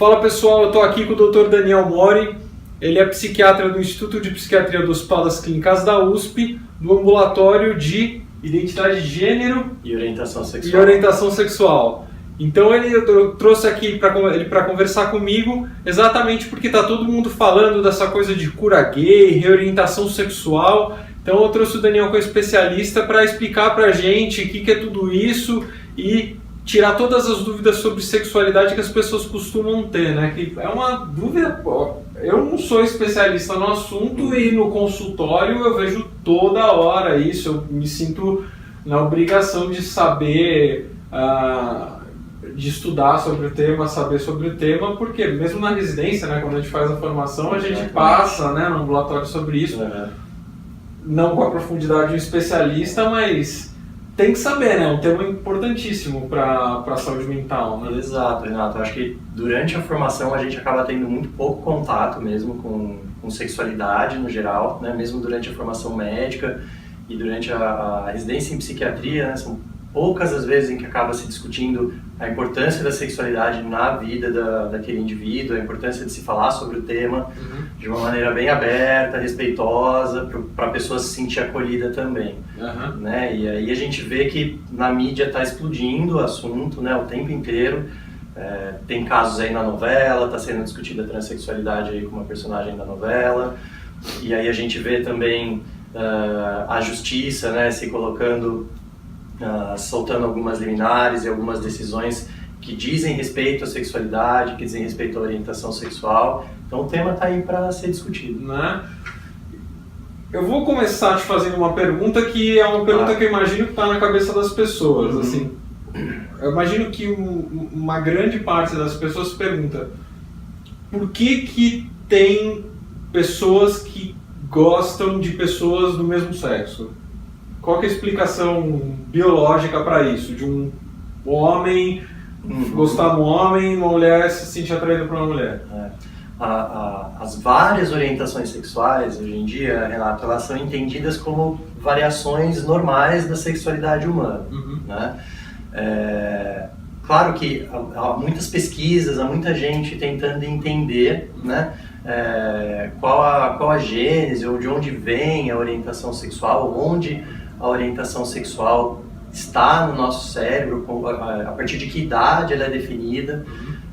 Fala pessoal, eu estou aqui com o Dr. Daniel Mori, ele é psiquiatra do Instituto de Psiquiatria do Hospital das Clínicas da USP, do ambulatório de identidade de gênero e orientação sexual. Então eu trouxe aqui para conversar comigo exatamente porque está todo mundo falando dessa coisa de cura gay, reorientação sexual. Então eu trouxe o Daniel, que é especialista, para explicar para a gente o que é tudo isso e tirar todas as dúvidas sobre sexualidade que as pessoas costumam ter, né? Que é uma dúvida... Eu não sou especialista no assunto e no consultório eu vejo toda hora isso. Eu me sinto na obrigação de saber, de estudar sobre o tema, saber sobre o tema, porque mesmo na residência, né, quando a gente faz a formação, a gente passa, né, no ambulatório sobre isso. Não com a profundidade de um especialista, mas... tem que saber, né? É um tema importantíssimo para a saúde mental, né? Exato, Renato. Eu acho que durante a formação a gente acaba tendo muito pouco contato mesmo com sexualidade no geral, né? Mesmo durante a formação médica e durante a residência em psiquiatria, né? São poucas as vezes em que acaba se discutindo a importância da sexualidade na vida daquele indivíduo, a importância de se falar sobre o tema de uma maneira bem aberta, respeitosa, para a pessoa se sentir acolhida também. Né? E aí a gente vê que na mídia está explodindo o assunto, né, o tempo inteiro. Tem casos aí na novela, está sendo discutida a transexualidade aí com uma personagem da novela. E aí a gente vê também a justiça, né, se colocando... soltando algumas liminares e algumas decisões que dizem respeito à sexualidade, que dizem respeito à orientação sexual. Então o tema está aí para ser discutido. Né? Eu vou começar te fazendo uma pergunta que é uma pergunta que eu imagino que está na cabeça das pessoas. Assim, eu imagino que uma grande parte das pessoas se pergunta por que tem pessoas que gostam de pessoas do mesmo sexo? Qual que é a explicação biológica para isso? De um homem gostar de um homem, uma mulher se sentir atraída por uma mulher? As várias orientações sexuais, hoje em dia, Renato, elas são entendidas como variações normais da sexualidade humana. Né? Claro que há muitas pesquisas, há muita gente tentando entender, né? Qual a gênese, ou de onde vem a orientação sexual, onde a orientação sexual está no nosso cérebro, a partir de que idade ela é definida,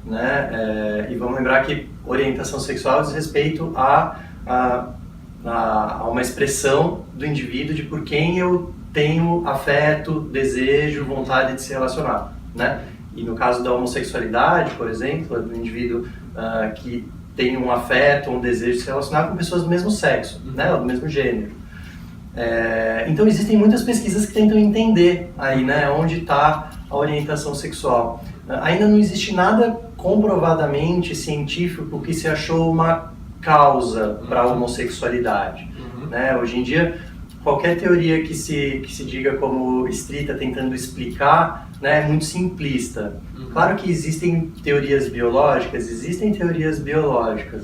né? E vamos lembrar que orientação sexual diz respeito a uma expressão do indivíduo de por quem eu tenho afeto, desejo, vontade de se relacionar, né? E no caso da homossexualidade, por exemplo, é do indivíduo que tem um afeto, um desejo de se relacionar com pessoas do mesmo sexo, né? Ou do mesmo gênero. Então existem muitas pesquisas que tentam entender aí, né, onde está a orientação sexual. Ainda não existe nada comprovadamente científico que se achou uma causa para a homossexualidade. Né? Hoje em dia, qualquer teoria que se diga como estrita, tentando explicar, né, é muito simplista. Claro que existem teorias biológicas,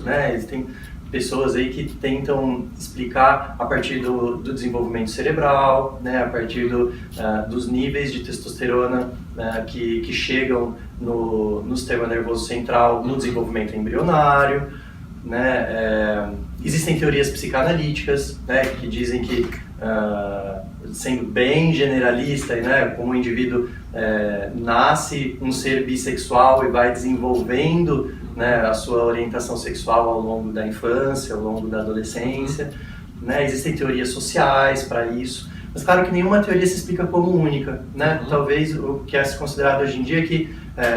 né? Existem pessoas aí que tentam explicar a partir do desenvolvimento cerebral, né, a partir dos níveis de testosterona que chegam no sistema nervoso central, no desenvolvimento embrionário, né. Existem teorias psicanalíticas, né, que dizem que, sendo bem generalista, né, como o indivíduo nasce um ser bissexual e vai desenvolvendo, né, a sua orientação sexual ao longo da infância, ao longo da adolescência, né? Existem teorias sociais para isso, mas claro que nenhuma teoria se explica como única, né? Talvez o que é se considerado hoje em dia é que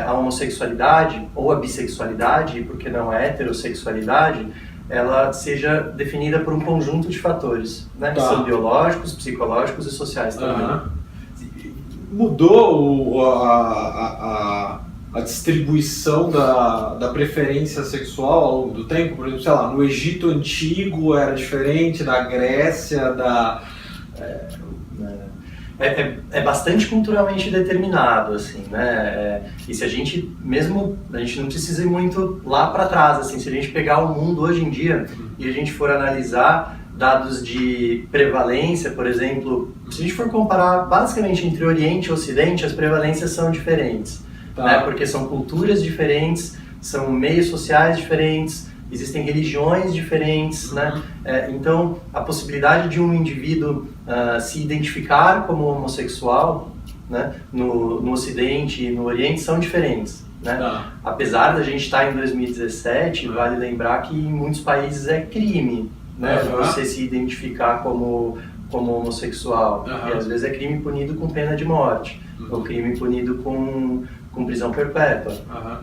a homossexualidade ou a bissexualidade, porque não a heterossexualidade, ela seja definida por um conjunto de fatores, né? Que são biológicos, psicológicos e sociais também. Mudou a distribuição da preferência sexual ao longo do tempo? Por exemplo, sei lá, no Egito Antigo era diferente, da Grécia, É bastante culturalmente determinado, assim, né? E se a gente não precisa ir muito lá para trás, assim, se a gente pegar o mundo hoje em dia e a gente for analisar dados de prevalência, por exemplo, se a gente for comparar basicamente entre Oriente e Ocidente, as prevalências são diferentes. Né? Porque são culturas diferentes, são meios sociais diferentes, existem religiões diferentes, né? Então, a possibilidade de um indivíduo se identificar como homossexual, né, no Ocidente e no Oriente são diferentes, né? Apesar da gente estar em 2017, vale lembrar que em muitos países é crime, né, você se identificar como homossexual. E às vezes é crime punido com pena de morte, ou crime punido com prisão perpétua.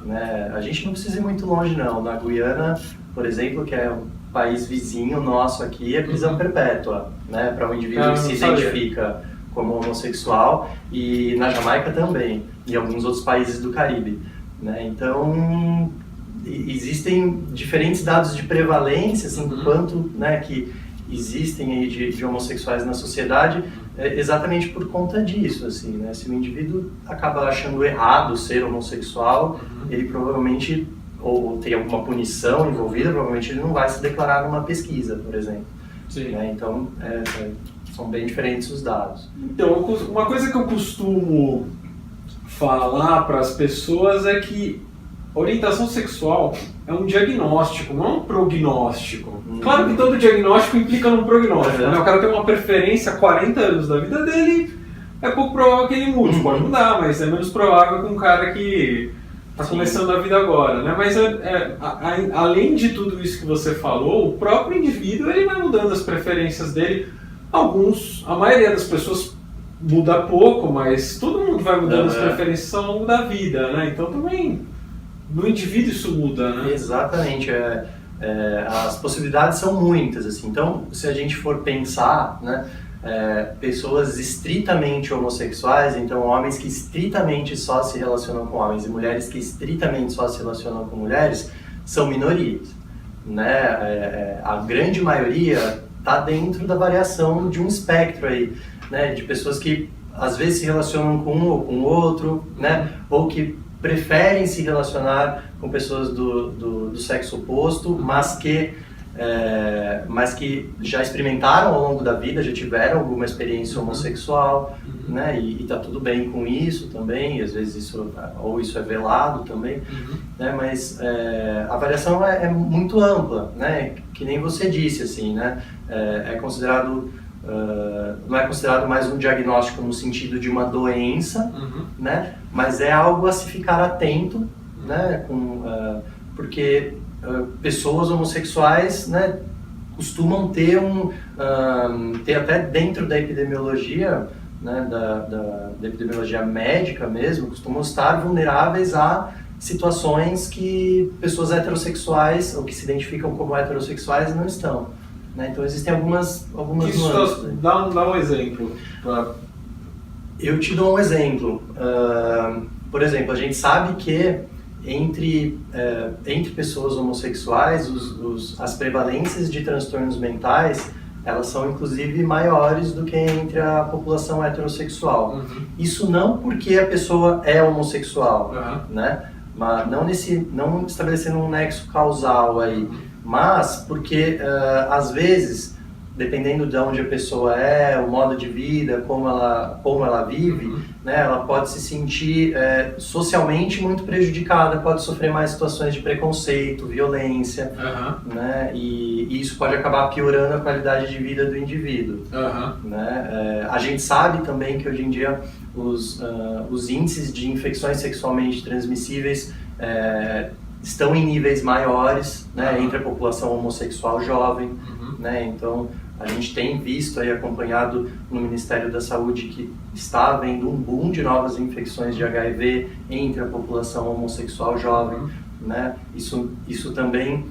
Né? A gente não precisa ir muito longe, não. Na Guiana, por exemplo, que é um país vizinho nosso aqui, é prisão perpétua, né, para um indivíduo que se identifica como homossexual, e na Jamaica também, e alguns outros países do Caribe. Né? Então, existem diferentes dados de prevalência, assim, do quanto, né, que existem aí de homossexuais na sociedade, exatamente por conta disso, assim, né? Se o indivíduo acaba achando errado ser homossexual, ele provavelmente, ou tem alguma punição envolvida, provavelmente ele não vai se declarar numa pesquisa, por exemplo. Né? Então, são bem diferentes os dados. Então, uma coisa que eu costumo falar para as pessoas é que orientação sexual é um diagnóstico, não é um prognóstico. Claro que todo diagnóstico implica num prognóstico, né? O cara tem uma preferência há 40 anos da vida dele, é pouco provável que ele mude. Pode mudar, mas é menos provável que um cara que está começando a vida agora, né? Mas além de tudo isso que você falou, o próprio indivíduo ele vai mudando as preferências dele. A maioria das pessoas muda pouco, mas todo mundo vai mudando as preferências ao longo da vida, né? Então também no indivíduo isso muda, né? Exatamente. As possibilidades são muitas, assim. Então, se a gente for pensar, né, pessoas estritamente homossexuais, então homens que estritamente só se relacionam com homens e mulheres que estritamente só se relacionam com mulheres, são minorias, né? A grande maioria está dentro da variação de um espectro aí, né, de pessoas que às vezes se relacionam com um ou com o outro, né, ou que preferem se relacionar com pessoas do sexo oposto, mas que já experimentaram ao longo da vida, já tiveram alguma experiência homossexual, né, e tá tudo bem com isso também, e às vezes isso é velado também, né, mas a variação é muito ampla, né, que nem você disse, assim, né, não é considerado mais um diagnóstico no sentido de uma doença, né, mas é algo a se ficar atento, né, porque pessoas homossexuais, né, costumam ter até dentro da epidemiologia, né, da epidemiologia médica mesmo, costumam estar vulneráveis a situações que pessoas heterossexuais ou que se identificam como heterossexuais não estão. Né? Então existem algumas nuances. Dá um exemplo. Eu te dou um exemplo. Por exemplo, a gente sabe que entre pessoas homossexuais, as prevalências de transtornos mentais, elas são inclusive maiores do que entre a população heterossexual. Isso não porque a pessoa é homossexual, né? Mas não estabelecendo um nexo causal aí, mas porque às vezes, dependendo de onde a pessoa é, o modo de vida, como ela vive, né, ela pode se sentir socialmente muito prejudicada, pode sofrer mais situações de preconceito, violência, né, e isso pode acabar piorando a qualidade de vida do indivíduo. Né? A gente sabe também que hoje em dia os índices de infecções sexualmente transmissíveis estão em níveis maiores, né, entre a população homossexual jovem, né, então a gente tem visto e acompanhado no Ministério da Saúde que está havendo um boom de novas infecções de HIV entre a população homossexual jovem, né, isso também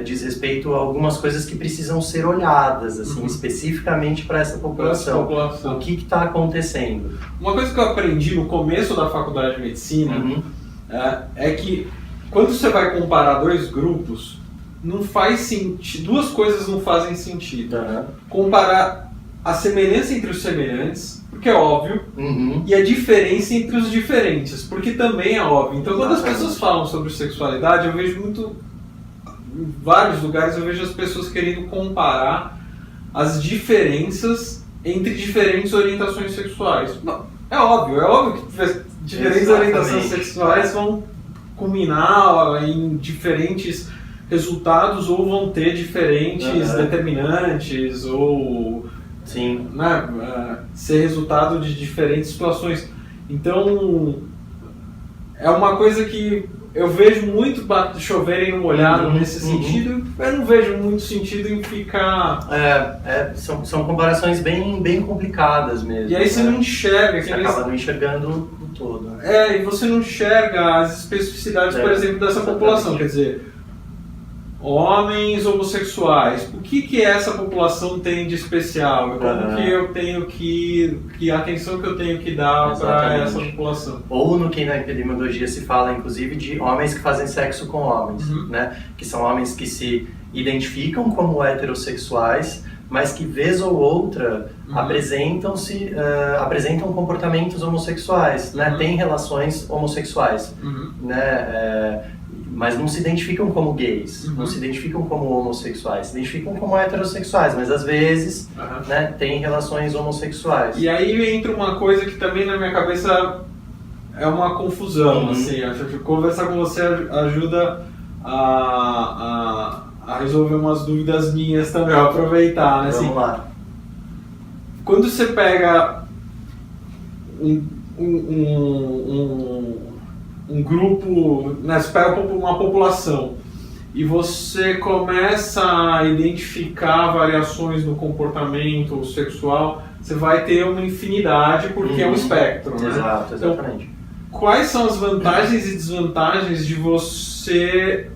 diz respeito a algumas coisas que precisam ser olhadas, assim, especificamente para essa população. O que está acontecendo? Uma coisa que eu aprendi no começo da faculdade de medicina é que quando você vai comparar dois grupos, não faz sentido, duas coisas não fazem sentido. Comparar a semelhança entre os semelhantes, porque é óbvio, e a diferença entre os diferentes, porque também é óbvio. Então, quando as pessoas falam sobre sexualidade, eu vejo em vários lugares eu vejo as pessoas querendo comparar as diferenças entre diferentes orientações sexuais. Não, é óbvio que diferentes orientações sexuais vão culminar em diferentes resultados ou vão ter diferentes determinantes ou sim, né, ser resultado de diferentes situações. Então é uma coisa que eu vejo muito choverem no molhado nesse sentido. Eu não vejo muito sentido em ficar... são comparações bem complicadas mesmo. E aí você não enxerga. Você acaba não enxergando o todo. E você não enxerga as especificidades, por exemplo, dessa população. Quer dizer, homens homossexuais, o que essa população tem de especial? Como que eu tenho que a atenção que eu tenho que dar para essa população? Ou no que na epidemiologia se fala, inclusive, de homens que fazem sexo com homens, né? Que são homens que se identificam como heterossexuais, mas que vez ou outra apresentam comportamentos homossexuais, né? Têm relações homossexuais, né? Mas não se identificam como gays, não se identificam como homossexuais, se identificam como heterossexuais, mas às vezes né, têm relações homossexuais. E aí entra uma coisa que também na minha cabeça é uma confusão, assim, acho que conversar com você ajuda a resolver umas dúvidas minhas também, a aproveitar, né? Vamos lá. Quando você pega um grupo, né, você pega uma população e você começa a identificar variações no comportamento sexual, você vai ter uma infinidade porque é um espectro, né? Exato, exatamente. Então, quais são as vantagens e desvantagens de você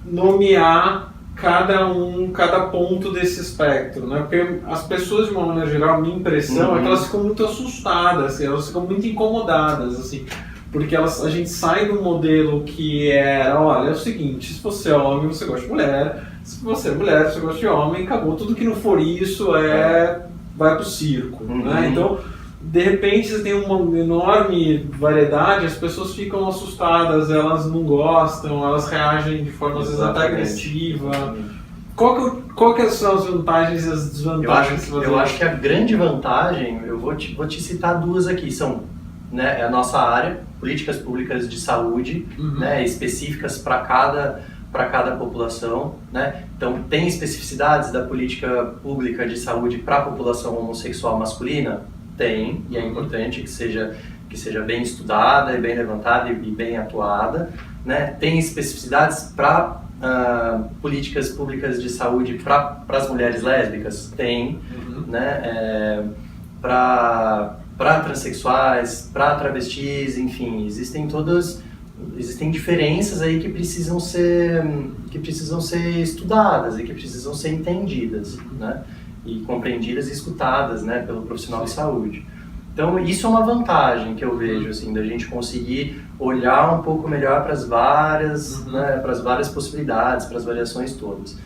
nomear cada ponto desse espectro, né? Porque as pessoas, de uma maneira geral, a minha impressão é que elas ficam muito assustadas, elas ficam muito incomodadas, assim. Porque a gente sai do modelo que era, olha, é o seguinte, se você é homem, você gosta de mulher, se você é mulher, você gosta de homem, acabou, tudo que não for isso vai pro circo, né? Então, de repente, você tem uma enorme variedade, as pessoas ficam assustadas, elas não gostam, elas reagem de forma, às vezes, até agressiva. Qual que são as vantagens e as desvantagens? Eu acho que a grande vantagem, eu vou te citar duas aqui, são, né, a nossa área, políticas públicas de saúde, né, específicas para cada população, né? Então, tem especificidades da política pública de saúde para a população homossexual masculina? Tem, e é importante que seja bem estudada, e bem levantada e bem atuada, né? Tem especificidades para políticas públicas de saúde para as mulheres lésbicas? Tem, né? Para transexuais, para travestis, enfim, existem diferenças aí que precisam ser estudadas e que precisam ser entendidas, né? E compreendidas e escutadas, né, pelo profissional de saúde. Então, isso é uma vantagem que eu vejo, assim, da gente conseguir olhar um pouco melhor para as várias, né, para as várias possibilidades, para as variações todas.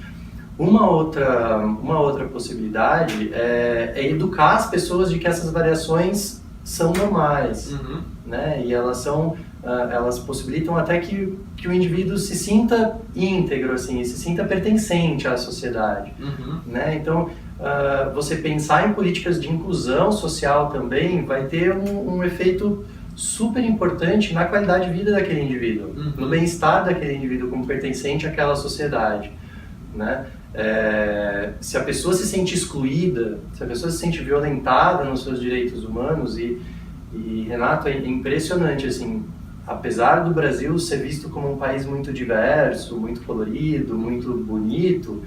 Uma outra possibilidade é educar as pessoas de que essas variações são normais, né? E elas possibilitam até que o indivíduo se sinta íntegro, assim, se sinta pertencente à sociedade, né? Então, você pensar em políticas de inclusão social também vai ter um efeito super importante na qualidade de vida daquele indivíduo, no bem-estar daquele indivíduo como pertencente àquela sociedade, né? Se a pessoa se sente excluída, se a pessoa se sente violentada nos seus direitos humanos, e Renato, é impressionante, assim, apesar do Brasil ser visto como um país muito diverso, muito colorido, muito bonito,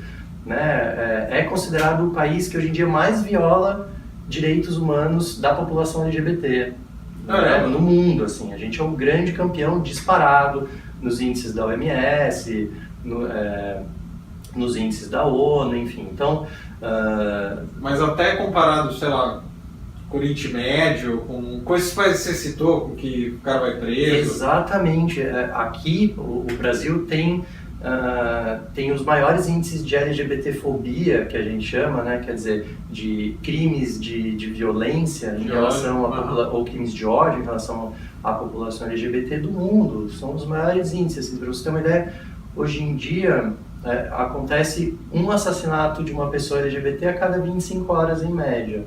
né, é considerado o país que hoje em dia mais viola direitos humanos da população LGBT, né, no mundo, assim. A gente é um grande campeão disparado nos índices da OMS, nos índices da ONU, enfim. Então, mas até comparado, sei lá, com o Oriente Médio, com coisas que você citou, com que o cara vai preso. Exatamente. Aqui, o Brasil tem os maiores índices de LGBTfobia, que a gente chama, né? Quer dizer, de crimes de violência em relação ou crimes de ódio em relação à população LGBT do mundo. São os maiores índices. Para você ter uma ideia, hoje em dia acontece um assassinato de uma pessoa LGBT a cada 25 horas em média.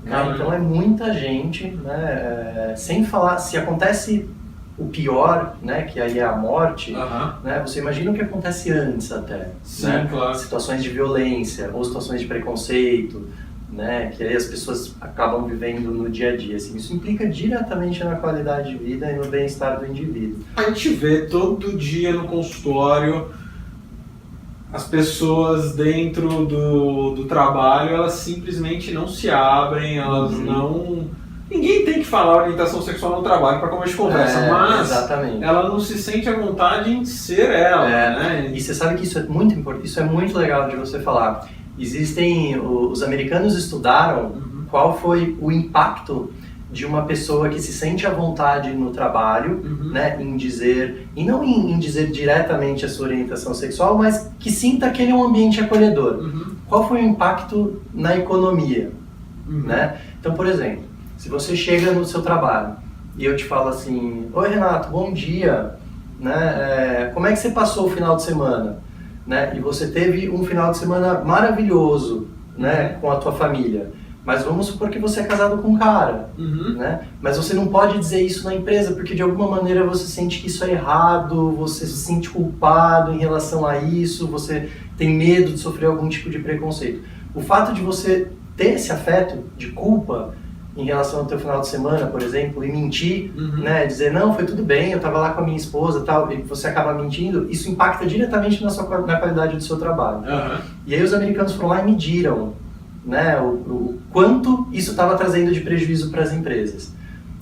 Então é muita gente, né? Sem falar, se acontece o pior, né, que aí é a morte, Aham. né, você imagina o que acontece antes até. Sim, né? claro. Situações de violência ou situações de preconceito, né, que aí as pessoas acabam vivendo no dia a dia. Assim, isso implica diretamente na qualidade de vida e no bem-estar do indivíduo. A gente vê todo dia no consultório as pessoas dentro do trabalho, elas simplesmente não se abrem, elas não... Ninguém tem que falar orientação sexual no trabalho para começar de conversa, mas exatamente. ela não se sente à vontade em ser ela, né? E você sabe que isso é muito importante, isso é muito legal de você falar. Existem, os americanos estudaram qual foi o impacto de uma pessoa que se sente à vontade no trabalho, né, em dizer, e não em dizer diretamente a sua orientação sexual, mas que sinta que ele é um ambiente acolhedor. Qual foi o impacto na economia? Né? Então, por exemplo, se você chega no seu trabalho e eu te falo assim, oi Renato, bom dia, né? Como é que você passou o final de semana? Né? E você teve um final de semana maravilhoso, né, com a tua família. Mas vamos supor que você é casado com um cara, né? Mas você não pode dizer isso na empresa, porque de alguma maneira você sente que isso é errado, você se sente culpado em relação a isso, você tem medo de sofrer algum tipo de preconceito. O fato de você ter esse afeto de culpa em relação ao teu final de semana, por exemplo, e mentir, né? Dizer, não, foi tudo bem, eu estava lá com a minha esposa, tal, e você acaba mentindo, isso impacta diretamente na qualidade do seu trabalho. E aí os americanos foram lá e mediram, né, o quanto isso estava trazendo de prejuízo para as empresas.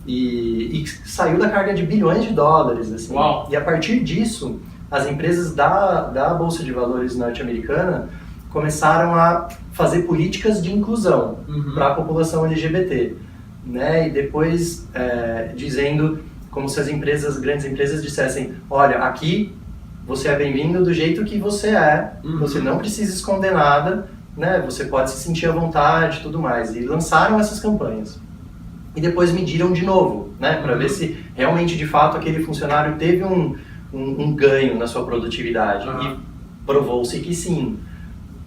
E saiu da carga de bilhões de dólares. Assim. Uau. E a partir disso, as empresas da Bolsa de Valores norte-americana começaram a fazer políticas de inclusão para a população LGBT. Né? E depois dizendo como se as grandes empresas dissessem, olha, aqui você é bem-vindo do jeito que você é, você não precisa esconder nada, né? Você pode se sentir à vontade e tudo mais. E lançaram essas campanhas. E depois mediram de novo, né? Para ver se realmente, de fato, aquele funcionário teve um ganho na sua produtividade. E provou-se que sim.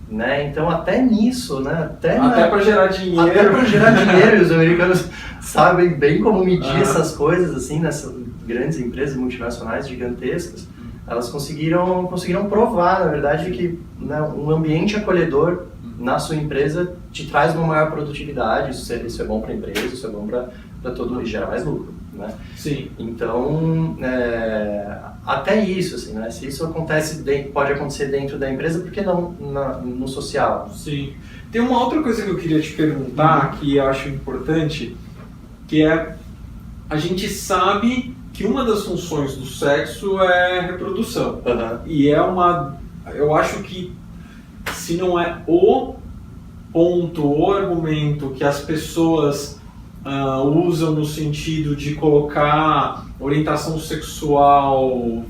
Né? Então, até nisso, né? Até para gerar dinheiro. Até para gerar dinheiro. Os americanos sabem bem como medir essas coisas, assim, nessas grandes empresas multinacionais gigantescas. Elas conseguiram provar, na verdade, que, né, um ambiente acolhedor na sua empresa te traz uma maior produtividade, isso é bom para a empresa, isso é bom para todo mundo, e gera mais lucro, né? Sim. Então, até isso, assim, né? Se isso pode acontecer dentro da empresa, por que não no social? Sim. Tem uma outra coisa que eu queria te perguntar, que eu acho importante, que é, a gente sabe que uma das funções do sexo é reprodução. E eu acho que, se não é o ponto, o argumento que as pessoas usam no sentido de colocar orientação sexual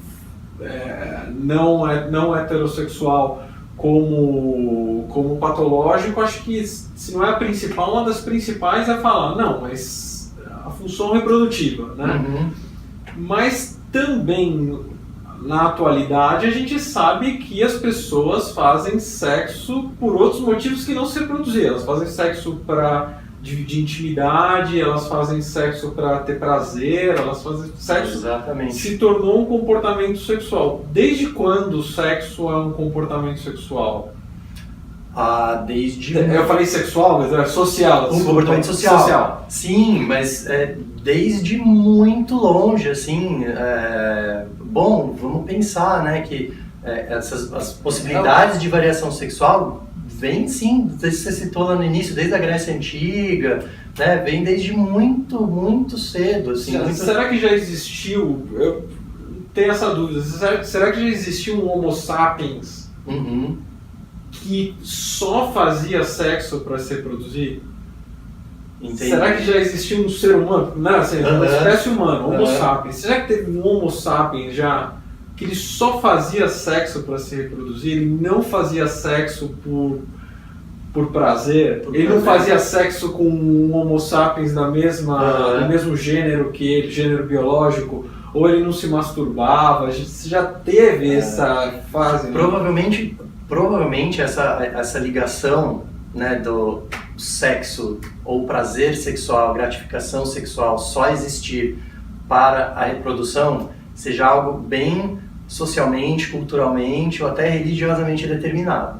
não heterossexual como patológico, acho que, se não é a principal, uma das principais é falar, não, mas a função reprodutiva, né? Mas também, na atualidade, a gente sabe que as pessoas fazem sexo por outros motivos que não se reproduzir. Elas fazem sexo de intimidade, elas fazem sexo para ter prazer, elas fazem sexo... Exatamente. Se tornou um comportamento sexual. Desde quando o sexo é um comportamento sexual? Eu falei sexual, mas é social. Um comportamento social. Sim, mas desde muito longe, assim. Bom, vamos pensar, né, que as possibilidades de variação sexual vêm, sim, você citou lá no início, desde a Grécia Antiga, né, vem desde muito, muito cedo. Assim, Será que já existiu, eu tenho essa dúvida, será que já existiu um Homo sapiens que só fazia sexo para se reproduzir? Entendi. Será que já existiu um ser humano, não, assim, uma espécie humana, Homo sapiens? Será que teve um Homo sapiens já que ele só fazia sexo para se reproduzir? Ele não fazia sexo por prazer? Ele não fazia sexo com um Homo sapiens no mesmo gênero que ele, gênero biológico? Ou ele não se masturbava? Você já teve essa fase? Provavelmente essa ligação, né, do sexo ou prazer sexual, gratificação sexual só existir para a reprodução seja algo bem socialmente, culturalmente ou até religiosamente determinado,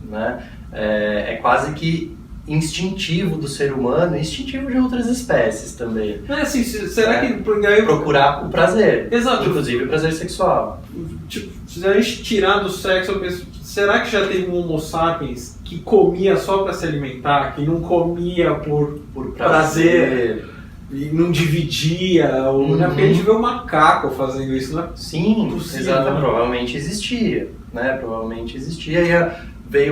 né? É quase que instintivo do ser humano, instintivo de outras espécies também. Assim, será que... Procurar o prazer, exato, inclusive o prazer sexual. Tipo, se a gente tirar do sexo, eu penso, será que já teve um Homo sapiens que comia só para se alimentar, que não comia por prazer e não dividia? Ou, né? Porque a gente vê o macaco fazendo isso, né? Sim, exatamente. Provavelmente existia, né? Provavelmente existia e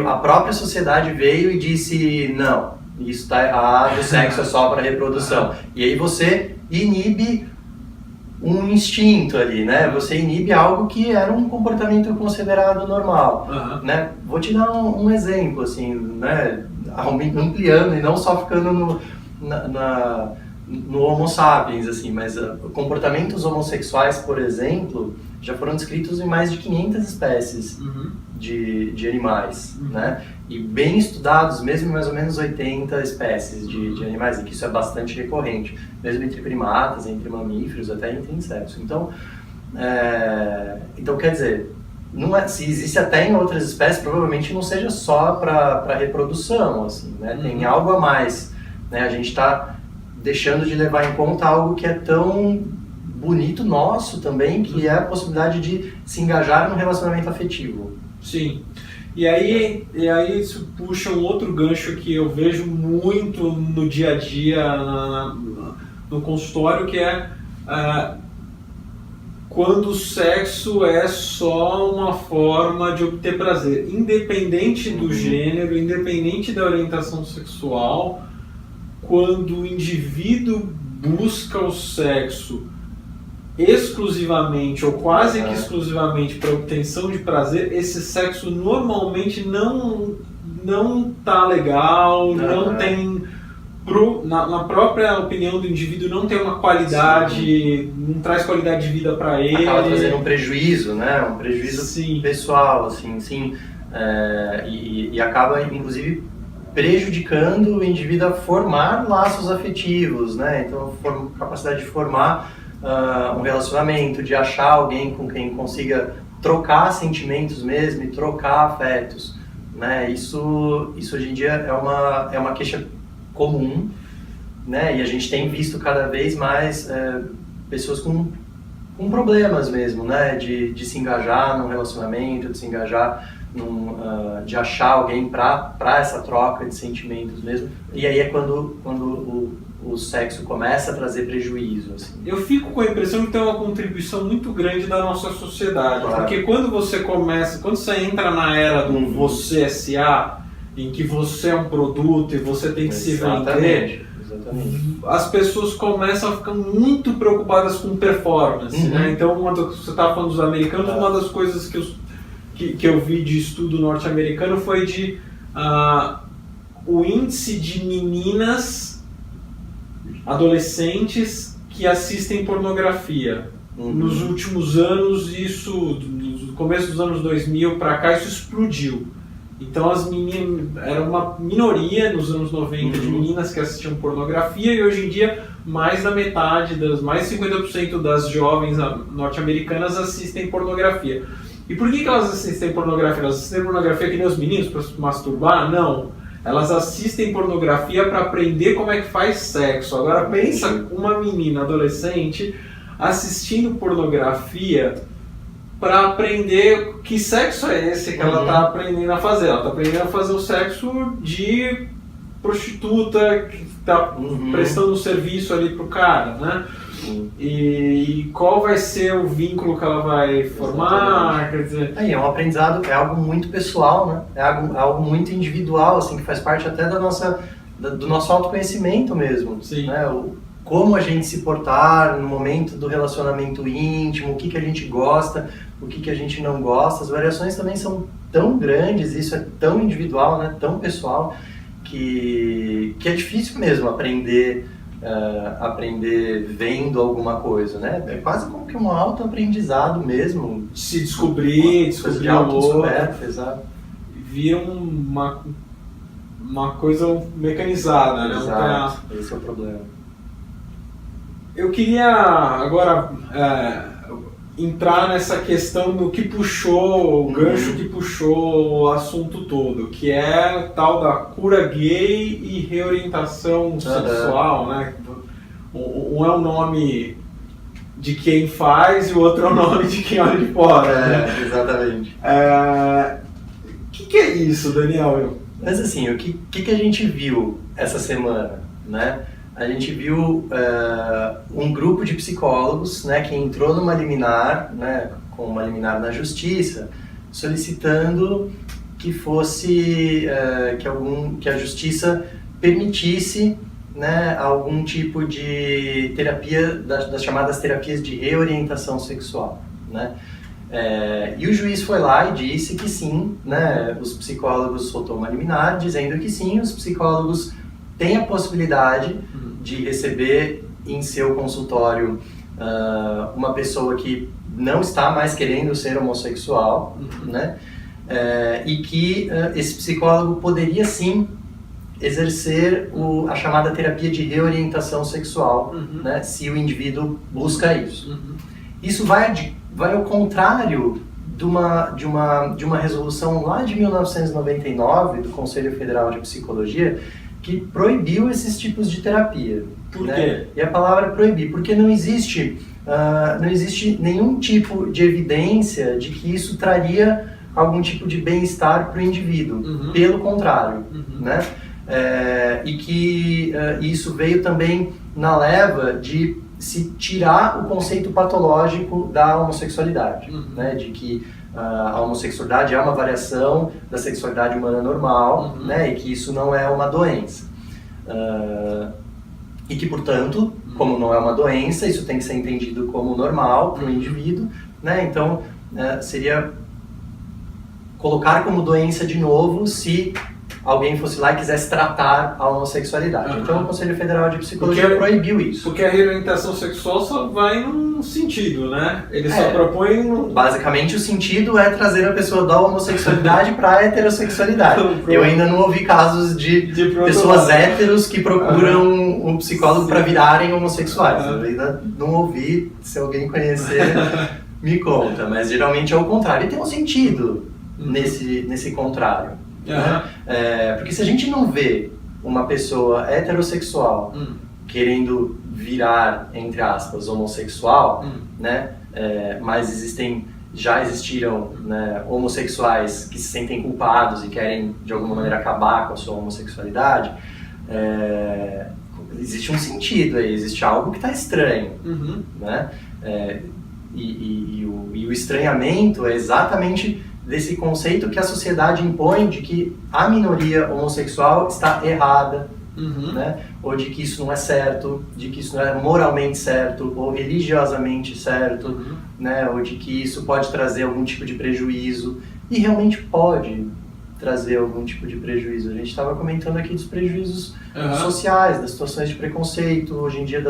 a própria sociedade veio e disse, não, isso está errado, o sexo é só para reprodução. E aí você inibe um instinto ali, né? Você inibe algo que era um comportamento considerado normal, né? Vou te dar um exemplo, assim, né? Ampliando e não só ficando no Homo sapiens, assim, mas comportamentos homossexuais, por exemplo, já foram descritos em mais de 500 espécies de animais, né? E bem estudados, mesmo em mais ou menos 80 espécies de animais, e que isso é bastante recorrente, mesmo entre primatas, entre mamíferos, até entre insetos. Então quer dizer, se existe até em outras espécies, provavelmente não seja só para reprodução, assim, né? Tem algo a mais, né? A gente está deixando de levar em conta algo que é tão bonito nosso também, que é a possibilidade de se engajar num relacionamento afetivo. Sim. E aí isso puxa um outro gancho que eu vejo muito no dia a dia no consultório, que é quando o sexo é só uma forma de obter prazer, independente do gênero, independente da orientação sexual. Quando o indivíduo busca o sexo exclusivamente ou quase que exclusivamente para obtenção de prazer, esse sexo normalmente não tá legal, não tem, na própria opinião do indivíduo, não tem uma qualidade, não traz qualidade de vida para ele. Acaba trazendo um prejuízo, né? Um prejuízo pessoal, assim, sim, e acaba, inclusive, prejudicando o indivíduo a formar laços afetivos, né? Então, a capacidade de formar um relacionamento, de achar alguém com quem consiga trocar sentimentos mesmo e trocar afetos, né? Isso hoje em dia é uma queixa comum, né? E a gente tem visto cada vez mais pessoas com problemas mesmo, né? De se engajar num relacionamento, de se engajar de achar alguém para essa troca de sentimentos mesmo. E aí é quando o sexo começa a trazer prejuízo, assim. Eu fico com a impressão que tem uma contribuição muito grande da nossa sociedade, claro. Porque quando você entra na era do você SA, em que você é um produto e você tem que se vender, as pessoas começam a ficar muito preocupadas com performance, né? Então, você estava falando dos americanos, uma das coisas que eu vi de estudo norte-americano foi de o índice de meninas adolescentes que assistem pornografia. Nos últimos anos, no começo dos anos 2000 para cá, isso explodiu. Então as meninas, era uma minoria nos anos 90 de meninas que assistiam pornografia, e hoje em dia mais da metade, mais de 50% das jovens norte-americanas assistem pornografia. E por que elas assistem pornografia? Elas assistem pornografia que nem os meninos para se masturbar? Não. Elas assistem pornografia para aprender como é que faz sexo. Agora pensa uma menina adolescente assistindo pornografia para aprender que sexo é esse que ela está aprendendo a fazer. Ela está aprendendo a fazer o sexo de prostituta que está prestando um serviço ali pro cara, né? E qual vai ser o vínculo que ela vai formar? Quer dizer... É um aprendizado, é algo muito pessoal, né? É algo muito individual, assim, que faz parte até do nosso autoconhecimento mesmo. Sim. Né? Como a gente se portar no momento do relacionamento íntimo, o que a gente gosta, o que a gente não gosta. As variações também são tão grandes, isso é tão individual, né? Tão pessoal, que é difícil mesmo aprender vendo alguma coisa, né? É quase como que um autoaprendizado mesmo. Se descobrir o outro. Exato. Vira uma coisa mecanizada, né? Exato, esse é o problema. eu queria agora entrar nessa questão do que puxou, o gancho que puxou o assunto todo, que é tal da cura gay e reorientação sexual, né? Um é o nome de quem faz e o outro é o nome de quem olha de fora. Né? Exatamente. O que é isso, Daniel? Mas assim, o que a gente viu essa semana, né? A gente viu um grupo de psicólogos, né, que entrou numa liminar, né, com uma liminar na justiça, solicitando que fosse que a justiça permitisse, né, algum tipo de terapia das chamadas terapias de reorientação sexual, né? E o juiz foi lá e disse que sim, né, os psicólogos soltou uma liminar dizendo que sim, os psicólogos têm a possibilidade de receber em seu consultório uma pessoa que não está mais querendo ser homossexual, né, e que esse psicólogo poderia sim exercer a chamada terapia de reorientação sexual, né, se o indivíduo busca isso. Isso vai ao contrário de uma resolução lá de 1999 do Conselho Federal de Psicologia que proibiu esses tipos de terapia. Por né? quê? E a palavra proibir, porque não existe nenhum tipo de evidência de que isso traria algum tipo de bem-estar para o indivíduo. Pelo contrário, né? E que isso veio também na leva de se tirar o conceito patológico da homossexualidade, né? De que a homossexualidade é uma variação da sexualidade humana normal, né? E que isso não é uma doença. E que, portanto, como não é uma doença, isso tem que ser entendido como normal para o indivíduo, né? Então, seria colocar como doença de novo se alguém fosse lá e quisesse tratar a homossexualidade. Então o Conselho Federal de Psicologia proibiu isso. Porque a reorientação sexual só vai num sentido, né? Ele só propõe... Basicamente o sentido é trazer a pessoa da homossexualidade para a heterossexualidade. Eu ainda não ouvi casos de pessoas héteros que procuram um psicólogo para virarem homossexuais. Eu ainda não ouvi, se alguém conhecer, me conta. Mas geralmente é o contrário. E tem um sentido nesse contrário. Porque se a gente não vê uma pessoa heterossexual querendo virar, entre aspas, homossexual, né? Mas já existiram, né, homossexuais que se sentem culpados e querem de alguma maneira acabar com a sua homossexualidade, existe um sentido aí, existe algo que está estranho, né? E o estranhamento é exatamente desse conceito que a sociedade impõe de que a minoria homossexual está errada, né? Ou de que isso não é certo, de que isso não é moralmente certo, ou religiosamente certo, né? Ou de que isso pode trazer algum tipo de prejuízo, e realmente pode trazer algum tipo de prejuízo. A gente estava comentando aqui dos prejuízos sociais, das situações de preconceito, hoje em dia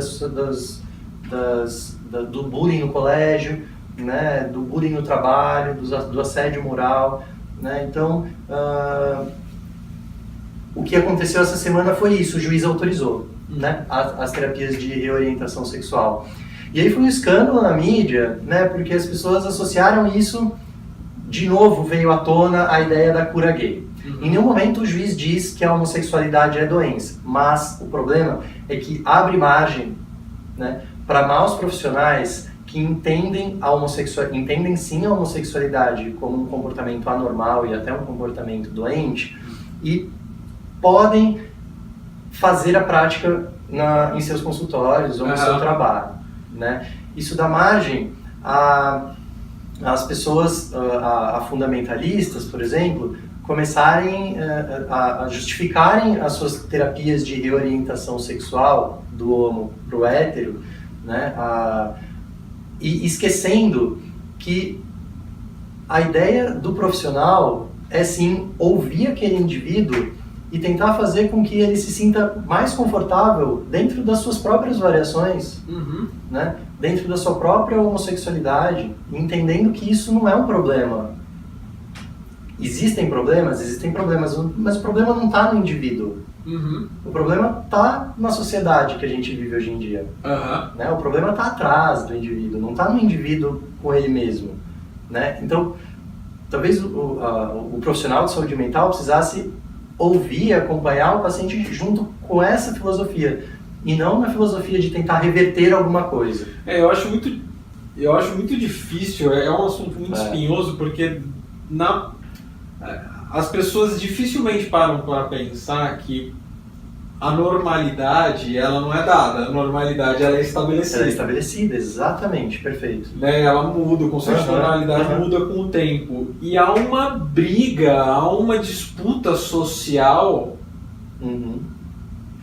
do bullying no colégio, né, do bullying no trabalho, do assédio moral, né? Então, o que aconteceu essa semana foi isso, o juiz autorizou, né, as terapias de reorientação sexual. E aí foi um escândalo na mídia, né, porque as pessoas associaram isso, de novo veio à tona a ideia da cura gay. Em nenhum momento o juiz diz que a homossexualidade é doença, mas o problema é que abre margem, né, para maus profissionais que entendem sim a homossexualidade como um comportamento anormal e até um comportamento doente e podem fazer a prática em seus consultórios ou no seu trabalho, né? Isso dá margem às pessoas, a fundamentalistas, por exemplo, começarem a justificarem as suas terapias de reorientação sexual do homo para o hétero, né? E esquecendo que a ideia do profissional é sim ouvir aquele indivíduo e tentar fazer com que ele se sinta mais confortável dentro das suas próprias variações, né? Dentro da sua própria homossexualidade, entendendo que isso não é um problema. Existem problemas, mas o problema não está no indivíduo. Uhum. O problema está na sociedade que a gente vive hoje em dia. Uhum. Né? O problema está atrás do indivíduo, não está no indivíduo com ele mesmo. Né? Então, talvez o profissional de saúde mental precisasse ouvir, acompanhar o paciente junto com essa filosofia, e não na filosofia de tentar reverter alguma coisa. Eu acho muito difícil, é um assunto muito espinhoso, porque as pessoas dificilmente param para pensar que a normalidade, ela não é dada, a normalidade ela é estabelecida. Ela é estabelecida, exatamente, perfeito. Né? Ela muda, o conceito de normalidade muda com o tempo. E há uma briga, há uma disputa social,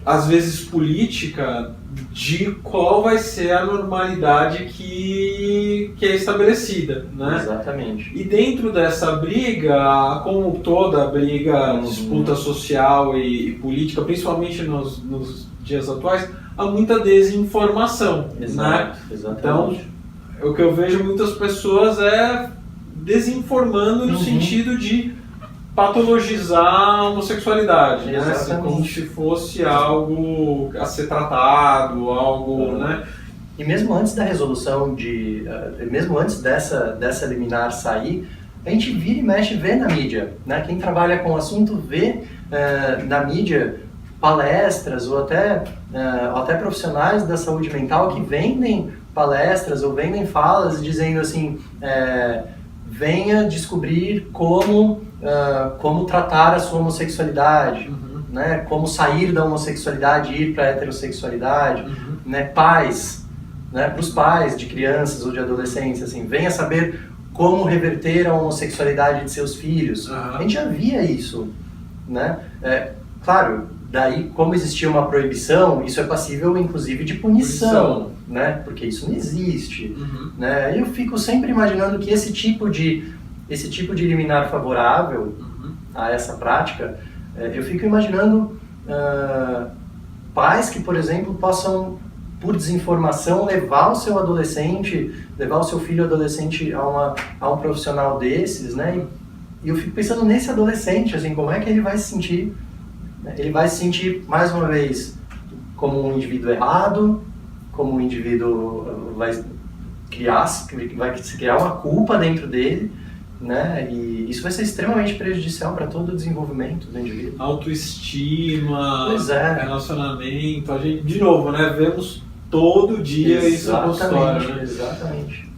às vezes política, de qual vai ser a normalidade que é estabelecida, né? Exatamente. E dentro dessa briga, como toda briga, disputa social e política, principalmente nos dias atuais, há muita desinformação, né? Exatamente. Então, o que eu vejo muitas pessoas é desinformando no sentido de patologizar a homossexualidade, né? Como se fosse algo a ser tratado, algo, né? E mesmo antes da resolução mesmo antes dessa liminar sair, a gente vira e mexe, vê na mídia, né? Quem trabalha com o assunto vê na mídia palestras ou até profissionais da saúde mental que vendem palestras ou vendem falas dizendo assim, venha descobrir como tratar a sua homossexualidade, né? Como sair da homossexualidade e ir para a heterossexualidade, né? Pais, né? Para os pais de crianças ou de adolescentes, assim, venha saber como reverter a homossexualidade de seus filhos. A gente já via isso, né? Claro, daí como existia uma proibição, isso é passível inclusive de punição. Né? Porque isso não existe. Né? Eu fico sempre imaginando que esse tipo de liminar favorável a essa prática, eu fico imaginando pais que, por exemplo, possam, por desinformação, levar o seu filho adolescente a um profissional desses, né? E eu fico pensando nesse adolescente, assim, como é que ele vai se sentir? Ele vai se sentir, mais uma vez, como um indivíduo errado, como um indivíduo vai criar uma culpa dentro dele, né? E isso vai ser extremamente prejudicial para todo o desenvolvimento do indivíduo. Autoestima, relacionamento, a gente, de novo, né? Vemos todo dia isso no consultório, né? Exatamente.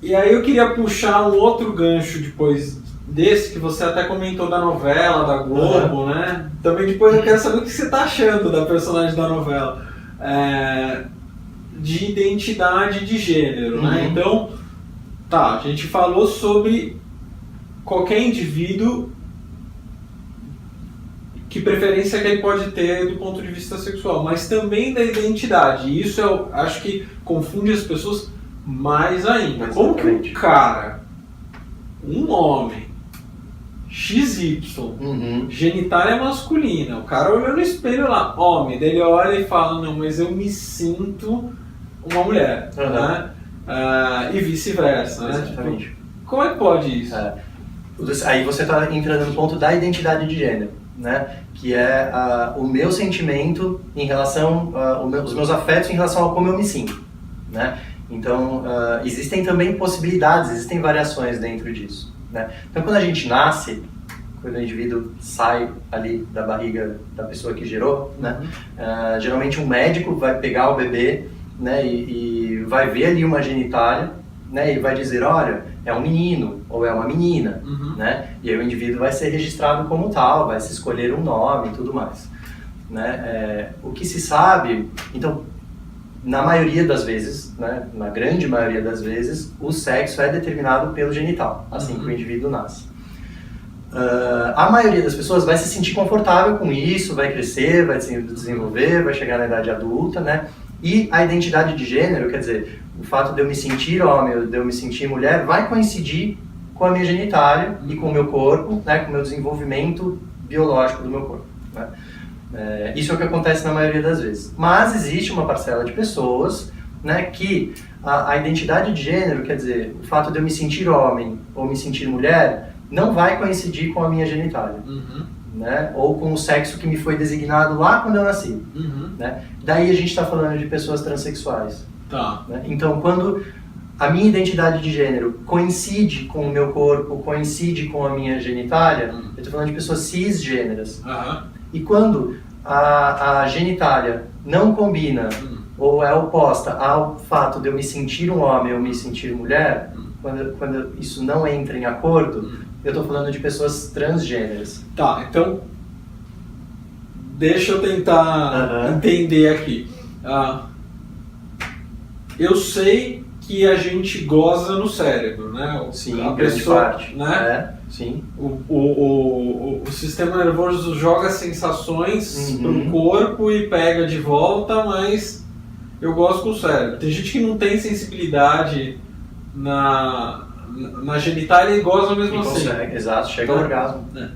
E aí eu queria puxar um outro gancho depois desse, que você até comentou da novela, da Globo, né? Também depois eu quero saber o que você está achando da personagem da novela. De identidade de gênero, né? Então, a gente falou sobre qualquer indivíduo, que preferência que ele pode ter do ponto de vista sexual, mas também da identidade. E isso eu acho que confunde as pessoas mais ainda. Como que um cara, um homem, XY, genitália masculina, o cara olhou no espelho lá, homem, daí ele olha e fala, não, mas eu me sinto uma mulher, né? E vice-versa, né? Exatamente. Tipo, como é que pode isso? Aí você está entrando no ponto da identidade de gênero, né? Que é o meu sentimento em relação, os meus afetos em relação a como eu me sinto, né? Então, existem também possibilidades, existem variações dentro disso, né? Então, quando a gente nasce, quando o indivíduo sai ali da barriga da pessoa que gerou, né? Geralmente um médico vai pegar o bebê, né? E vai ver ali uma genitália, né? E vai dizer, olha, é um menino ou é uma menina, né? E aí o indivíduo vai ser registrado como tal, vai se escolher um nome e tudo mais, né? O que se sabe, então, na maioria das vezes, né? Na grande maioria das vezes, o sexo é determinado pelo genital, assim que o indivíduo nasce. A maioria das pessoas vai se sentir confortável com isso, vai crescer, vai se desenvolver, vai chegar na idade adulta, né? E a identidade de gênero, quer dizer, o fato de eu me sentir homem, de eu me sentir mulher, vai coincidir com a minha genitália e com o meu corpo, né, com o meu desenvolvimento biológico do meu corpo, né? Isso é o que acontece na maioria das vezes. Mas existe uma parcela de pessoas, né, que a identidade de gênero, quer dizer, o fato de eu me sentir homem ou me sentir mulher, não vai coincidir com a minha genitália. né? Ou com o sexo que me foi designado lá quando eu nasci. Né? Daí a gente está falando de pessoas transexuais. Tá. Né? Então, quando a minha identidade de gênero coincide com o meu corpo, coincide com a minha genitália, eu estou falando de pessoas cisgêneras. E quando a genitália não combina ou é oposta ao fato de eu me sentir um homem ou me sentir mulher, quando isso não entra em acordo, eu estou falando de pessoas transgêneras. Tá, então deixa eu tentar entender aqui. Eu sei que a gente goza no cérebro, né? Sim, a grande pessoa, parte. né? Sim. O sistema nervoso joga sensações pro corpo e pega de volta, mas eu gosto com o cérebro. Tem gente que não tem sensibilidade na genitália e goza mesmo assim. Consegue, exato, chega ao orgasmo. Né?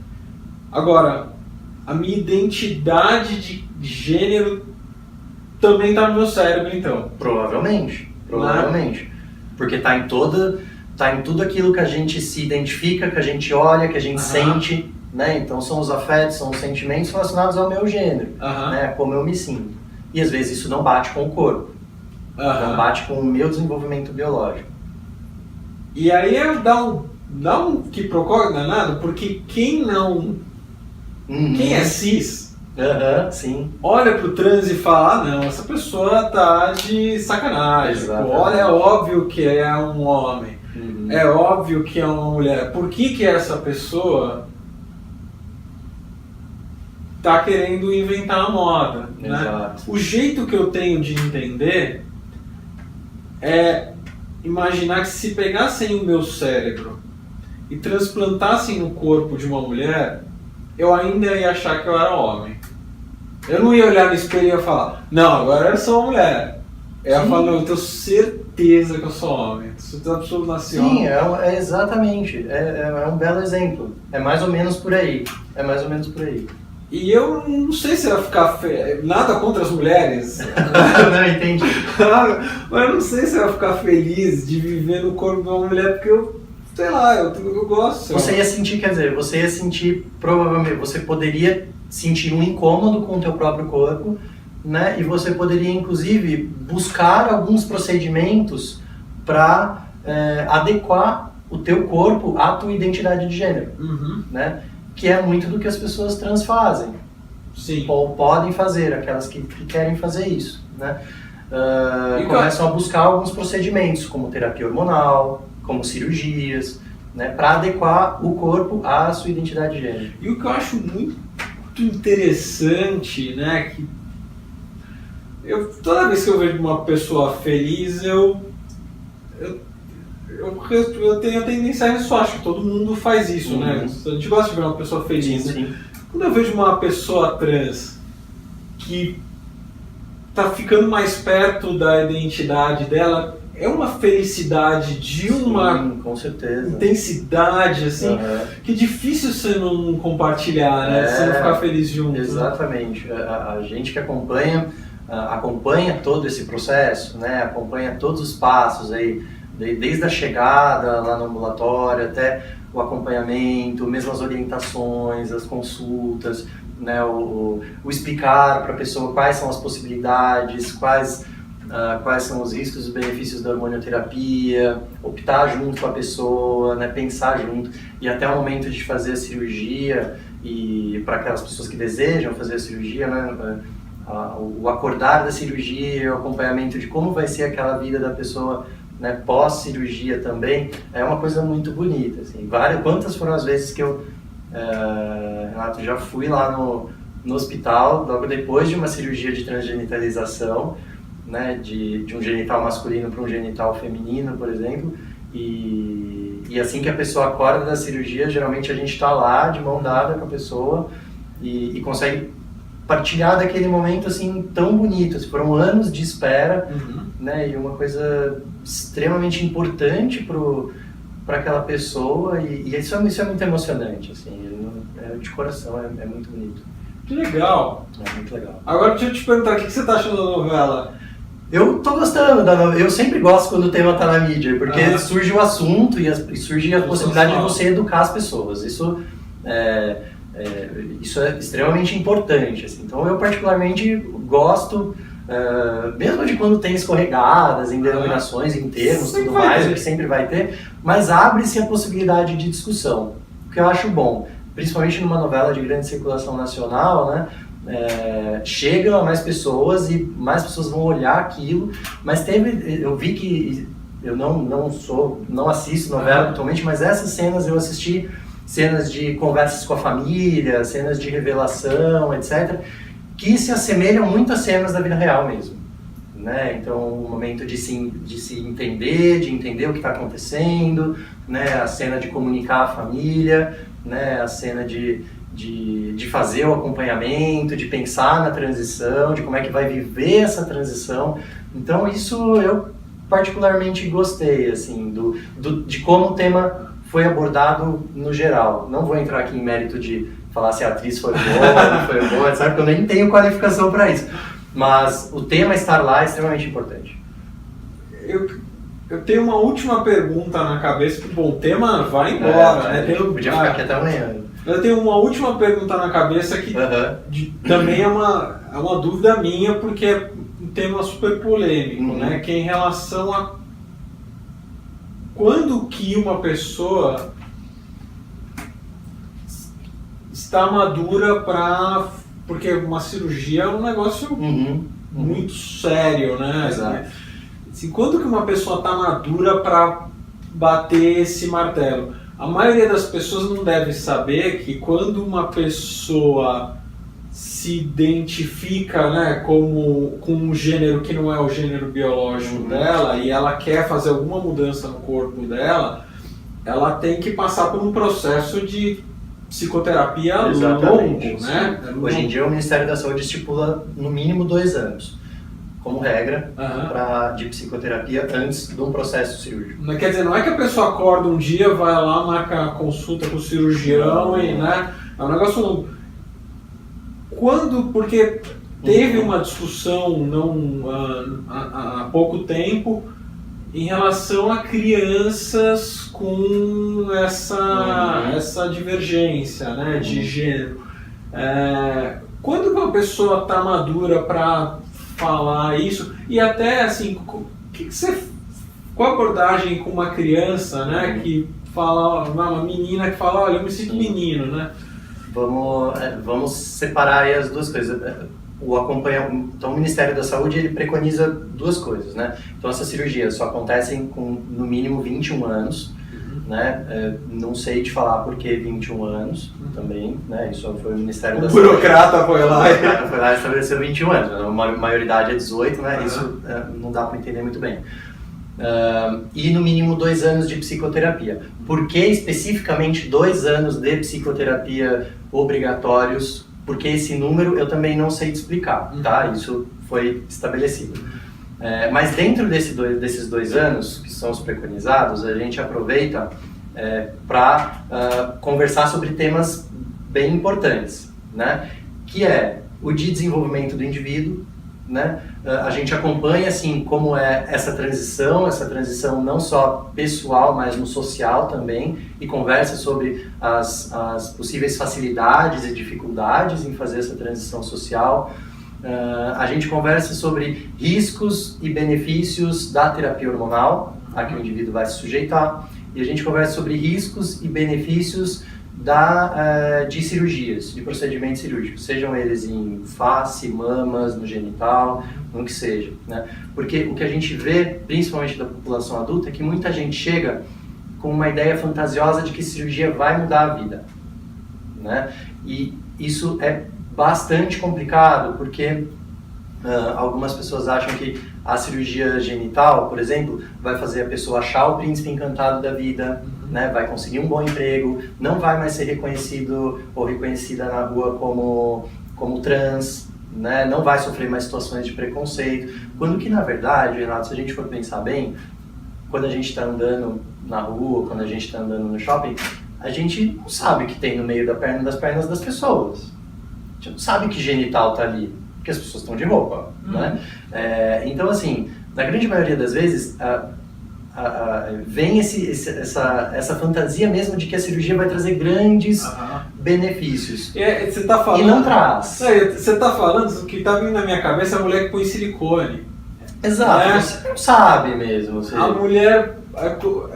Agora, a minha identidade de gênero também está no meu cérebro, então. Provavelmente. Porque está em tudo aquilo que a gente se identifica, que a gente olha, que a gente sente, né? Então são os afetos, são os sentimentos relacionados ao meu gênero, né? Como eu me sinto. E às vezes isso não bate com o corpo, não bate com o meu desenvolvimento biológico. E aí dá um quiprocó danado, porque quem é cis, sim. olha pro trans e fala, não, essa pessoa tá de sacanagem. Pô, olha, é óbvio que é um homem, é óbvio que é uma mulher. Por que essa pessoa tá querendo inventar a moda? Né? O jeito que eu tenho de entender é imaginar que se pegassem o meu cérebro e transplantassem no corpo de uma mulher, eu ainda ia achar que eu era homem. Eu não ia olhar no espelho e ia falar, não, agora eu sou uma mulher. Eu ia falar, não, eu tenho certeza que eu sou homem. Se a pessoa nasceu homem. Sim, exatamente. É um belo exemplo. É mais ou menos por aí. E eu não sei se ia ficar nada contra as mulheres. Não, entendi. Mas eu não sei se eu ia ficar feliz de viver no corpo de uma mulher, porque eu, sei lá, eu gosto. Você ia sentir, provavelmente, você poderia sentir um incômodo com o teu próprio corpo, né? E você poderia, inclusive, buscar alguns procedimentos para adequar o teu corpo à tua identidade de gênero, né? Que é muito do que as pessoas trans fazem. Sim. Ou podem fazer, aquelas que querem fazer isso, né? Começam a buscar alguns procedimentos, como terapia hormonal, como cirurgias, né? Para adequar o corpo à sua identidade de gênero. E o que eu acho muito interessante, né, que toda vez que eu vejo uma pessoa feliz, eu tenho a tendência a isso, acho que todo mundo faz isso, né? A gente gosta de ver uma pessoa feliz. Sim. Quando eu vejo uma pessoa trans que tá ficando mais perto da identidade dela, é uma felicidade de uma com certeza. intensidade, assim, que é difícil você não compartilhar, né? Você não ficar feliz junto. Exatamente. Né? A gente que acompanha todo esse processo, né? Acompanha todos os passos aí, desde a chegada lá no ambulatório até o acompanhamento, mesmo as orientações, as consultas, né? O explicar para a pessoa quais são as possibilidades, quais são os riscos e os benefícios da hormonioterapia, optar junto com a pessoa, né, pensar junto, e até o momento de fazer a cirurgia, e para aquelas pessoas que desejam fazer a cirurgia, né, o acordar da cirurgia, o acompanhamento de como vai ser aquela vida da pessoa, né, pós-cirurgia também, é uma coisa muito bonita. Assim. Quantas foram as vezes que eu, Renato, já fui lá no hospital, logo depois de uma cirurgia de transgenitalização, né, de um genital masculino para um genital feminino, por exemplo, e assim que a pessoa acorda da cirurgia, geralmente a gente está lá de mão dada com a pessoa e consegue partilhar daquele momento assim tão bonito. Assim, foram anos de espera, né, e uma coisa extremamente importante para aquela pessoa, e isso é muito emocionante, assim, de coração, é muito bonito. Que legal! É muito legal. Agora deixa eu te perguntar, o que você está achando da novela? Eu tô gostando da novela. Eu sempre gosto quando o tema tá na mídia, porque surge o assunto e surge a possibilidade de você educar as pessoas. Isso Isso é extremamente importante, assim. Então eu particularmente gosto, mesmo de quando tem escorregadas em denominações, em termos, tudo mais, o que sempre vai ter, mas abre-se a possibilidade de discussão, o que eu acho bom, principalmente numa novela de grande circulação nacional, né? Chega a mais pessoas e mais pessoas vão olhar aquilo, mas eu vi que eu não assisto novela atualmente, mas essas cenas eu assisti, cenas de conversas com a família, cenas de revelação, etc., que se assemelham muito às cenas da vida real mesmo, né? Então, o momento de se entender, de entender o que está acontecendo, né? A cena de comunicar a família, né? A cena de fazer o acompanhamento, de pensar na transição, de como é que vai viver essa transição. Então, isso eu particularmente gostei, assim, de como o tema foi abordado no geral. Não vou entrar aqui em mérito de falar se a atriz foi boa, não foi boa, sabe? Porque eu nem tenho qualificação para isso. Mas o tema estar lá é extremamente importante. Eu tenho uma última pergunta na cabeça, porque bom, o tema vai embora, né? Podia ficar aqui até amanhã. Eu tenho uma última pergunta na cabeça que também é uma dúvida minha, porque é um tema super polêmico, né? Que é em relação a quando que uma pessoa está madura para... Porque uma cirurgia é um negócio muito sério, né? Exato. Assim, quando que uma pessoa está madura para bater esse martelo? A maioria das pessoas não deve saber que quando uma pessoa se identifica, né, com um gênero que não é o gênero biológico dela e ela quer fazer alguma mudança no corpo dela, ela tem que passar por um processo de psicoterapia longo, né? Hoje em dia o Ministério da Saúde estipula no mínimo 2 anos, como regra, de psicoterapia antes de um processo cirúrgico. Quer dizer, não é que a pessoa acorda um dia, vai lá, marca a consulta com o cirurgião e, né? É um negócio longo. Porque teve uma discussão há pouco tempo em relação a crianças com essa divergência, né, de gênero. Quando uma pessoa está madura para falar isso, e até assim, qual a abordagem com uma criança, né, que fala, uma menina que fala, olha, eu me sinto menino, né? Vamos separar aí as duas coisas. Então, o Ministério da Saúde ele preconiza 2 coisas, né? Então, essas cirurgias só acontecem com no mínimo 21 anos, né? Não sei te falar por que 21 anos também, né? Isso foi o Ministério da Saúde. O burocrata foi lá e estabeleceu 21 anos. A maioridade é 18, né? Isso não dá para entender muito bem. E no mínimo 2 anos de psicoterapia. Por que especificamente 2 anos de psicoterapia obrigatórios? Porque esse número eu também não sei te explicar, tá? Isso foi estabelecido. Mas dentro desses 2 anos, que são os preconizados, a gente aproveita para conversar sobre temas bem importantes, né? Que é o de desenvolvimento do indivíduo, né? A gente acompanha assim como é essa transição não só pessoal, mas no social também, e conversa sobre as possíveis facilidades e dificuldades em fazer essa transição social. A gente conversa sobre riscos e benefícios da terapia hormonal, a que o indivíduo vai se sujeitar, e a gente conversa sobre riscos e benefícios de cirurgias, de procedimentos cirúrgicos, sejam eles em face, mamas, no genital, no que seja, né? Porque o que a gente vê, principalmente da população adulta, é que muita gente chega com uma ideia fantasiosa de que cirurgia vai mudar a vida, né? E isso é bastante complicado, porque algumas pessoas acham que a cirurgia genital, por exemplo, vai fazer a pessoa achar o príncipe encantado da vida, né? Vai conseguir um bom emprego, não vai mais ser reconhecido ou reconhecida na rua como trans, né? Não vai sofrer mais situações de preconceito. Quando que, na verdade, Renato, se a gente for pensar bem, quando a gente está andando na rua, quando a gente está andando no shopping, a gente não sabe o que tem no meio das pernas das pessoas. A gente não sabe que genital está ali, porque as pessoas estão de roupa, né? Então, assim, na grande maioria das vezes, vem essa fantasia mesmo de que a cirurgia vai trazer grandes benefícios. Você tá falando, e não traz. Você está falando, o que está vindo na minha cabeça é a mulher que põe silicone. Exato, você não sabe mesmo. A mulher,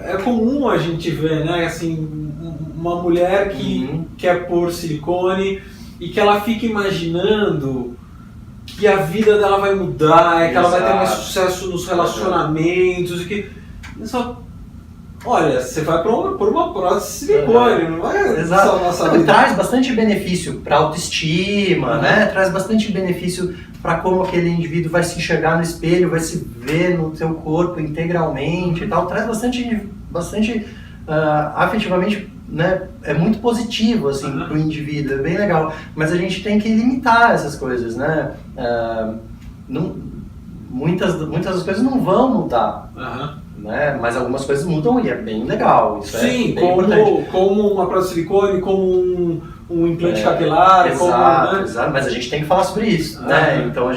é comum a gente ver, né, assim, uma mulher que quer pôr silicone e que ela fica imaginando que a vida dela vai mudar, que ela vai ter mais sucesso nos relacionamentos, e que... Só, olha, você vai por uma prótese silicone, não vai salvar a sua vida. Traz bastante benefício para autoestima, né? Traz bastante benefício para como aquele indivíduo vai se enxergar no espelho, vai se ver no seu corpo integralmente e tal. Traz bastante afetivamente, né? É muito positivo assim para o indivíduo, é bem legal. Mas a gente tem que limitar essas coisas, né? Muitas das coisas não vão mudar. Né? Mas algumas coisas mudam e é bem legal. Isso sim, é bem importante. Como uma prótese de silicone, como um implante capilar. Exato. Mas a gente tem que falar sobre isso. Né? Então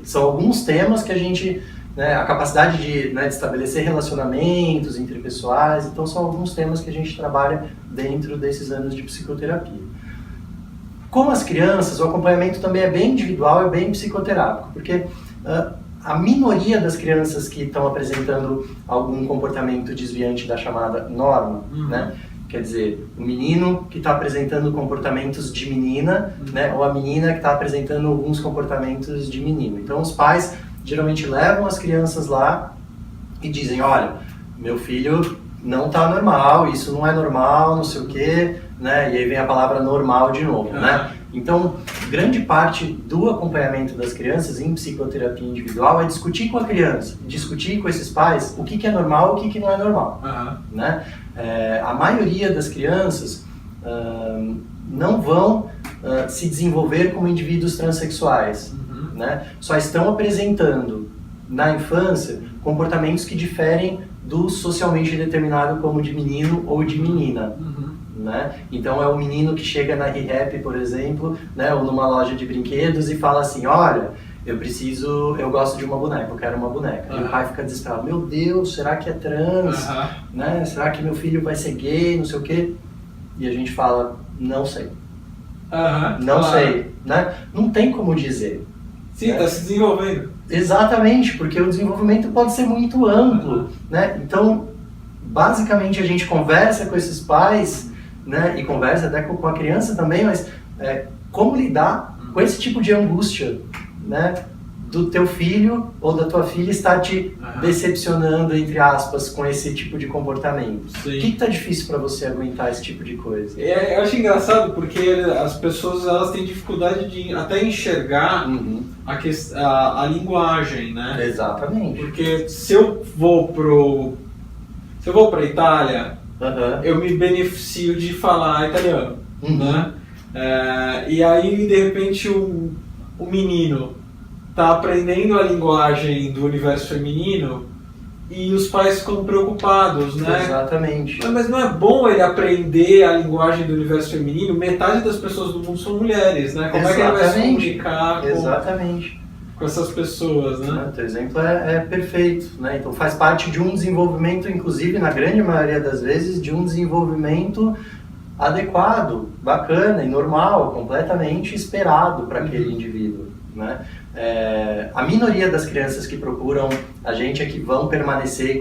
são alguns temas que a gente, né, a capacidade de estabelecer relacionamentos interpessoais, então são alguns temas que a gente trabalha dentro desses anos de psicoterapia. Com as crianças, o acompanhamento também é bem individual e bem psicoterápico, porque a minoria das crianças que estão apresentando algum comportamento desviante da chamada norma, né? Quer dizer, o menino que está apresentando comportamentos de menina, né? Ou a menina que está apresentando alguns comportamentos de menino. Então os pais geralmente levam as crianças lá e dizem, olha, meu filho não está normal, isso não é normal, não sei o quê, né? E aí vem a palavra normal de novo, né? Então, grande parte do acompanhamento das crianças em psicoterapia individual é discutir com a criança, discutir com esses pais o que é normal e o que não é normal. Né? A maioria das crianças não vão se desenvolver como indivíduos transexuais, né? Só estão apresentando na infância comportamentos que diferem do socialmente determinado como de menino ou de menina. Né? Então é o menino que chega na ReHap, por exemplo, né, ou numa loja de brinquedos e fala assim, olha, eu gosto de uma boneca, eu quero uma boneca. E o pai fica desesperado, meu Deus, será que é trans? Né? Será que meu filho vai ser gay, não sei o quê? E a gente fala, não sei. Não sei. Né? Não tem como dizer. Sim, está se desenvolvendo. Exatamente, porque o desenvolvimento pode ser muito amplo. Né? Então, basicamente a gente conversa com esses pais, né, e conversa até com a criança também, mas como lidar com esse tipo de angústia, né, do teu filho ou da tua filha estar te decepcionando, entre aspas, com esse tipo de comportamento. O que está difícil para você aguentar esse tipo de coisa? Eu acho engraçado porque as pessoas elas têm dificuldade de até enxergar a linguagem, né? Exatamente. Porque se eu vou para a Itália, eu me beneficio de falar italiano, né? E aí, de repente, o menino está aprendendo a linguagem do universo feminino e os pais ficam preocupados, né? Exatamente. Mas não é bom ele aprender a linguagem do universo feminino? Metade das pessoas do mundo são mulheres, né? Como é que ele vai se comunicar com essas pessoas, né? O teu exemplo é perfeito, né? Então faz parte de um desenvolvimento, inclusive na grande maioria das vezes, de um desenvolvimento adequado, bacana e normal, completamente esperado para aquele indivíduo, né? A minoria das crianças que procuram a gente é que vão permanecer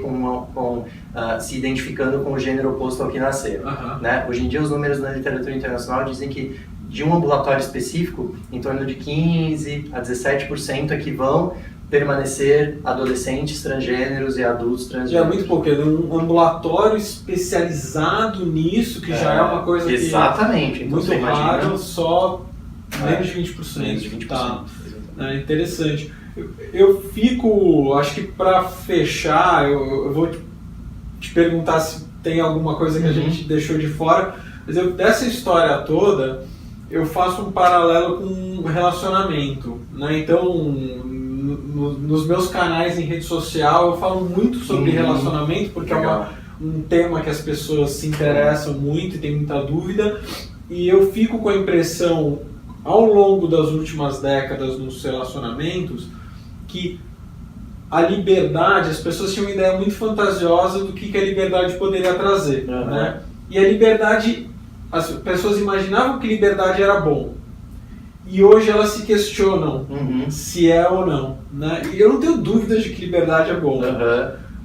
se identificando com o gênero oposto ao que nasceram, né? Hoje em dia os números na literatura internacional dizem que de um ambulatório específico, em torno de 15% a 17% é que vão permanecer adolescentes transgêneros e adultos transgêneros. É muito pouco, é um ambulatório especializado nisso, que já é uma coisa exatamente. Então, muito raro, só menos de 20%. Menos de 20%. Tá. É interessante. Eu fico, acho que para fechar, eu vou te perguntar se tem alguma coisa que a gente deixou de fora, mas dessa história toda, eu faço um paralelo com relacionamento, né? Então, nos meus canais em rede social, eu falo muito sobre relacionamento, porque é um tema que as pessoas se interessam muito e tem muita dúvida, e eu fico com a impressão, ao longo das últimas décadas nos relacionamentos, que a liberdade, as pessoas tinham uma ideia muito fantasiosa do que a liberdade poderia trazer, né? E a liberdade, as pessoas imaginavam que liberdade era bom. E hoje elas se questionam se é ou não, né? E eu não tenho dúvidas de que liberdade é bom.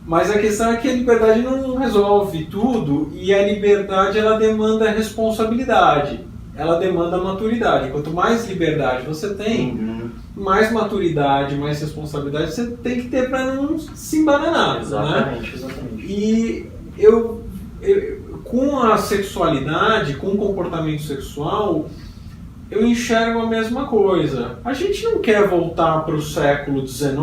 Mas a questão é que a liberdade não resolve tudo e a liberdade ela demanda responsabilidade, ela demanda maturidade. Quanto mais liberdade você tem, mais maturidade, mais responsabilidade você tem que ter para não se embananar. Exatamente, né? Exatamente. E eu, com a sexualidade, com o comportamento sexual, eu enxergo a mesma coisa. A gente não quer voltar para o século XIX,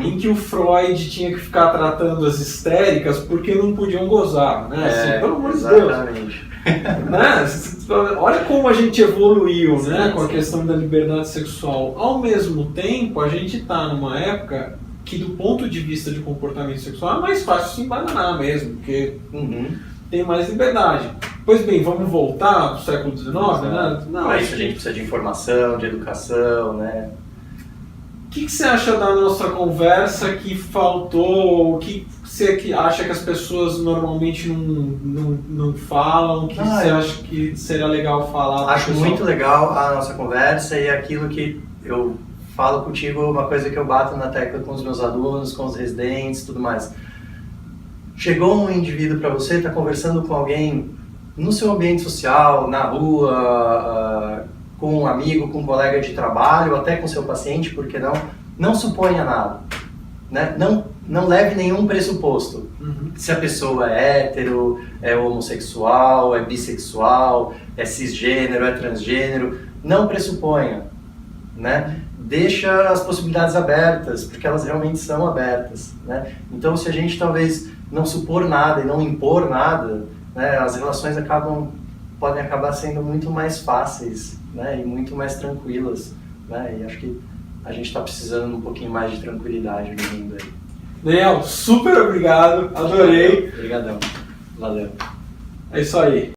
em que o Freud tinha que ficar tratando as histéricas porque não podiam gozar, né? Assim, pelo amor de Deus. Né? Olha como a gente evoluiu, né? Com a questão da liberdade sexual. Ao mesmo tempo, a gente está numa época que, do ponto de vista de comportamento sexual, é mais fácil se embananar mesmo, porque tem mais liberdade. Pois bem, vamos voltar para o século XIX, né? Não, a gente precisa de informação, de educação, né? O que você acha da nossa conversa que faltou? O que você acha que as pessoas normalmente não falam? O que você acha que seria legal falar? Acho muito legal a nossa conversa e aquilo que eu falo contigo, uma coisa que eu bato na tecla com os meus alunos, com os residentes e tudo mais. Chegou um indivíduo para você, está conversando com alguém no seu ambiente social, na rua, com um amigo, com um colega de trabalho, até com seu paciente, porque não suponha nada, né? Não leve nenhum pressuposto. Se a pessoa é hétero, é homossexual, é bissexual, é cisgênero, é transgênero, não pressuponha, né? Deixa as possibilidades abertas, porque elas realmente são abertas, né? Então, se a gente talvez não supor nada e não impor nada, né, as relações podem acabar sendo muito mais fáceis, né, e muito mais tranquilas, né, e acho que a gente está precisando um pouquinho mais de tranquilidade no mundo aí. Daniel, super obrigado, adorei. Obrigadão, valeu. É isso aí.